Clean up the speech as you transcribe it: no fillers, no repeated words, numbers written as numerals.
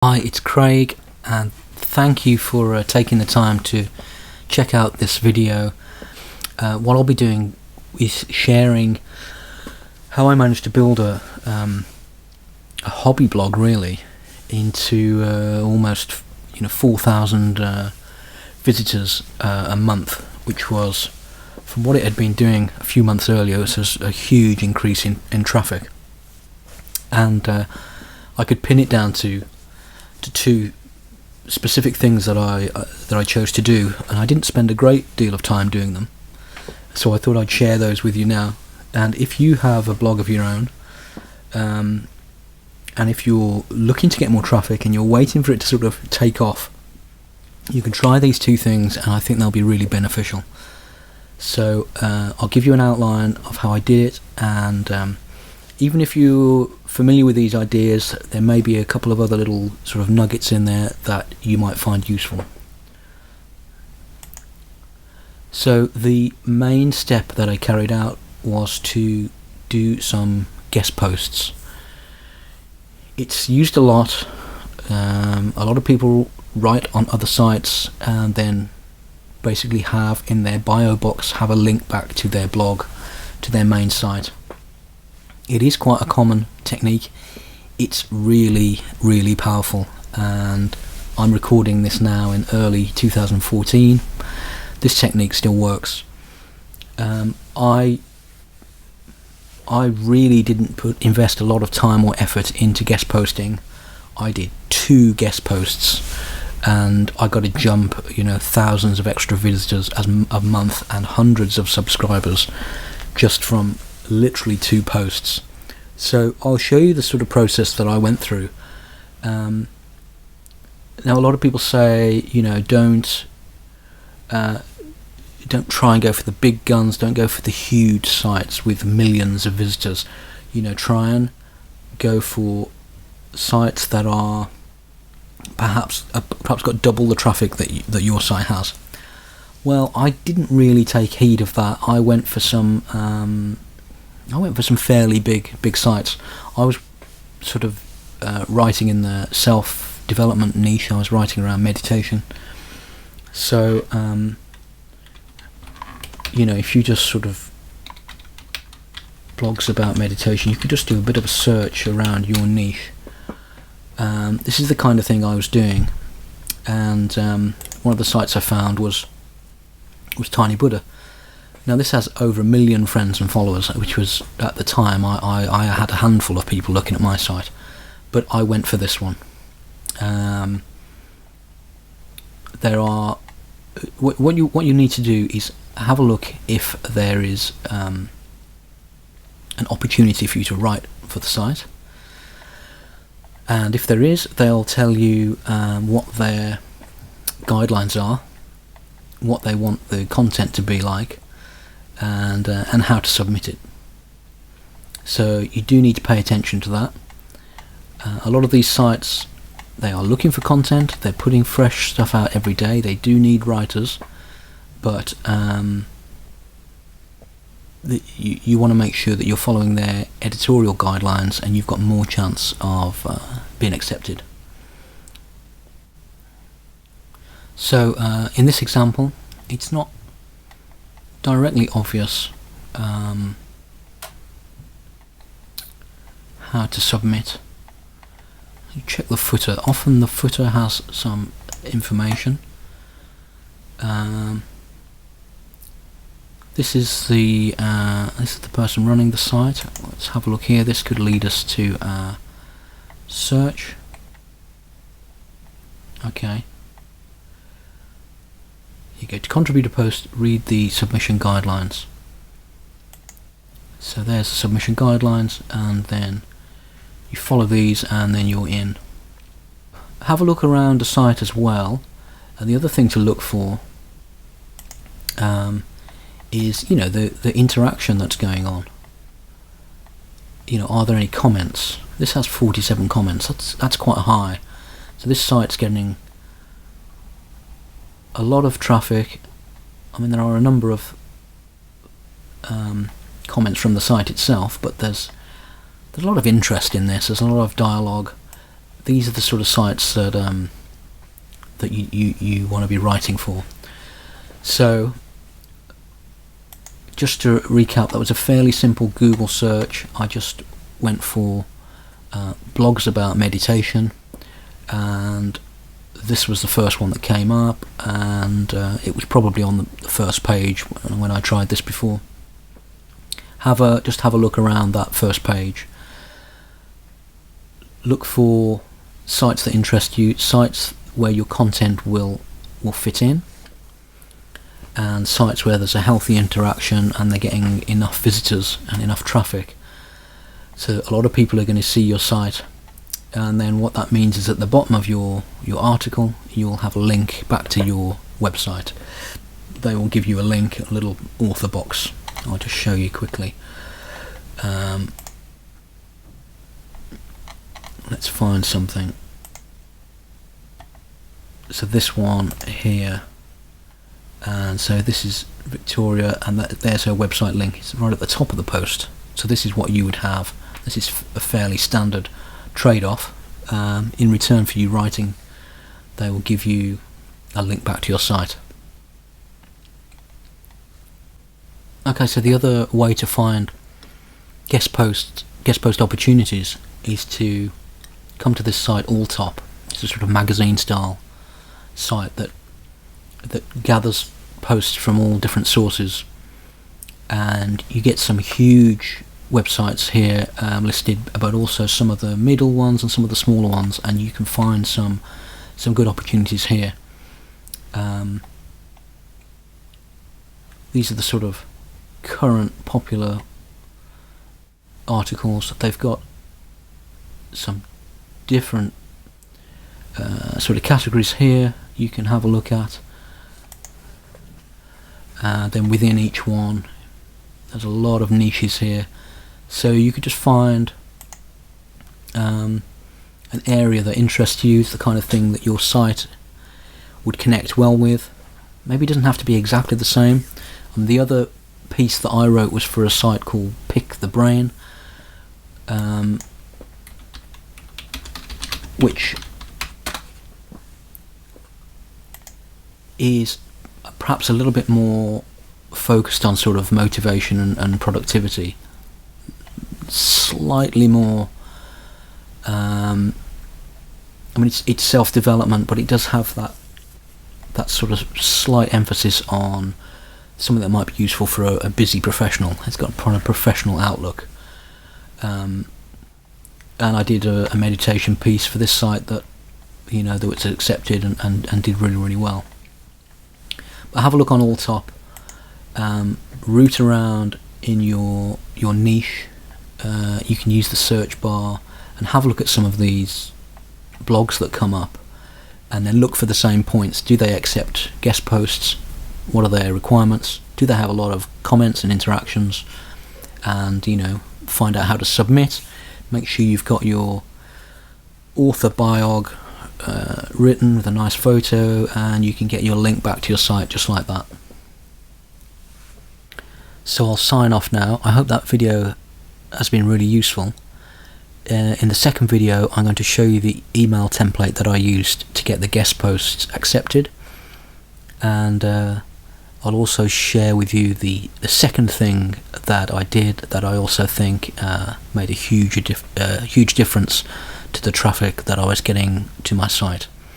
Hi, it's Craig, and thank you for taking the time to check out this video. What I'll be doing is sharing how I managed to build a hobby blog, really, into almost 4,000 visitors a month, which was, from what it had been doing a few months earlier, it was a huge increase in traffic. And I could pin it down to two specific things that I chose to do, and I didn't spend a great deal of time doing them, so I thought I'd share those with you now. And if you have a blog of your own, and if you're looking to get more traffic and you're waiting for it to sort of take off, you can try these two things, and I think they'll be really beneficial. So I'll give you an outline of how I did it, and even if you're familiar with these ideas, there may be a couple of other little sort of nuggets in there that you might find useful. So the main step that I carried out was to do some guest posts. It's used a lot. A lot of people write on other sites and then basically have in their bio box have a link back to their blog, to their main site. It is quite a common technique. It's really, really powerful, and I'm recording this now in early 2014. This technique still works. I really didn't invest a lot of time or effort into guest posting. I did 2 guest posts, and I got a jump, thousands of extra visitors a month and hundreds of subscribers just from literally 2 posts. So I'll show you the sort of process that I went through. Now a lot of people say, don't try and go for the big guns, don't go for the huge sites with millions of visitors. Try and go for sites that are perhaps got double the traffic that your site has. Well, I didn't really take heed of that. I went for some fairly big sites. I was sort of writing in the self-development niche. I was writing around meditation. So, if you just sort of blogs about meditation, you could just do a bit of a search around your niche. This is the kind of thing I was doing, and one of the sites I found was Tiny Buddha. Now this has over 1 million friends and followers, which was, at the time, I had a handful of people looking at my site, but I went for this one. There are what you need to do is have a look if there is an opportunity for you to write for the site, and if there is, they'll tell you what their guidelines are, what they want the content to be like, and how to submit it. So you do need to pay attention to that. A lot of these sites, they are looking for content, they're putting fresh stuff out every day, they do need writers, but you want to make sure that you're following their editorial guidelines, and you've got more chance of being accepted. So in this example, it's not directly obvious how to submit. You check the footer. Often the footer has some information. This is the person running the site. Let's have a look here. This could lead us to search. Okay. You go to contribute a post, read the submission guidelines. So there's the submission guidelines, and then you follow these, and then you're in. Have a look around the site as well, and the other thing to look for is the interaction that's going on. Are there any comments? This has 47 comments. That's quite high. So this site's getting a lot of traffic. I mean, there are a number of comments from the site itself, but there's a lot of interest in this. There's a lot of dialogue. these are the sort of sites that that you want to be writing for. So just to recap, that was a fairly simple Google search. I just went for blogs about meditation, and this was the first one that came up, and it was probably on the first page when I tried this before. Just have a look around that first page. Look for sites that interest you, sites where your content will fit in, and sites where there's a healthy interaction and they're getting enough visitors and enough traffic. So a lot of people are going to see your site, and then what that means is at the bottom of your article you'll have a link back to your website. They will give you a link, a little author box. I'll just show you quickly. Let's find something. So this one here, and so this is Victoria, and there's her website link. It's right at the top of the post. So this is what you would have. This is a fairly standard trade-off. In return for you writing, they will give you a link back to your site. Okay, so the other way to find guest post opportunities is to come to this site, Alltop. It's a sort of magazine style site that gathers posts from all different sources, and you get some huge websites here listed, but also some of the middle ones and some of the smaller ones, and you can find some good opportunities here. These are the sort of current popular articles. They've got some different sort of categories here you can have a look at. Then within each one there's a lot of niches here, so you could just find an area that interests you, the kind of thing that your site would connect well with. Maybe it doesn't have to be exactly the same. The other piece that I wrote was for a site called Pick the Brain, which is perhaps a little bit more focused on sort of motivation and productivity, slightly more I mean it's self-development, but it does have that sort of slight emphasis on something that might be useful for a busy professional. It's got a professional outlook, and I did a meditation piece for this site that that was accepted and did really well. But have a look on Alltop, root around in your niche. You can use the search bar and have a look at some of these blogs that come up, and then look for the same points. Do they accept guest posts? What are their requirements? Do they have a lot of comments and interactions? And find out how to submit. Make sure you've got your author biog written with a nice photo, and you can get your link back to your site just like that. So I'll sign off now. I hope that video has been really useful. In the second video I'm going to show you the email template that I used to get the guest posts accepted, and I'll also share with you the second thing that I did that I also think made a huge difference to the traffic that I was getting to my site.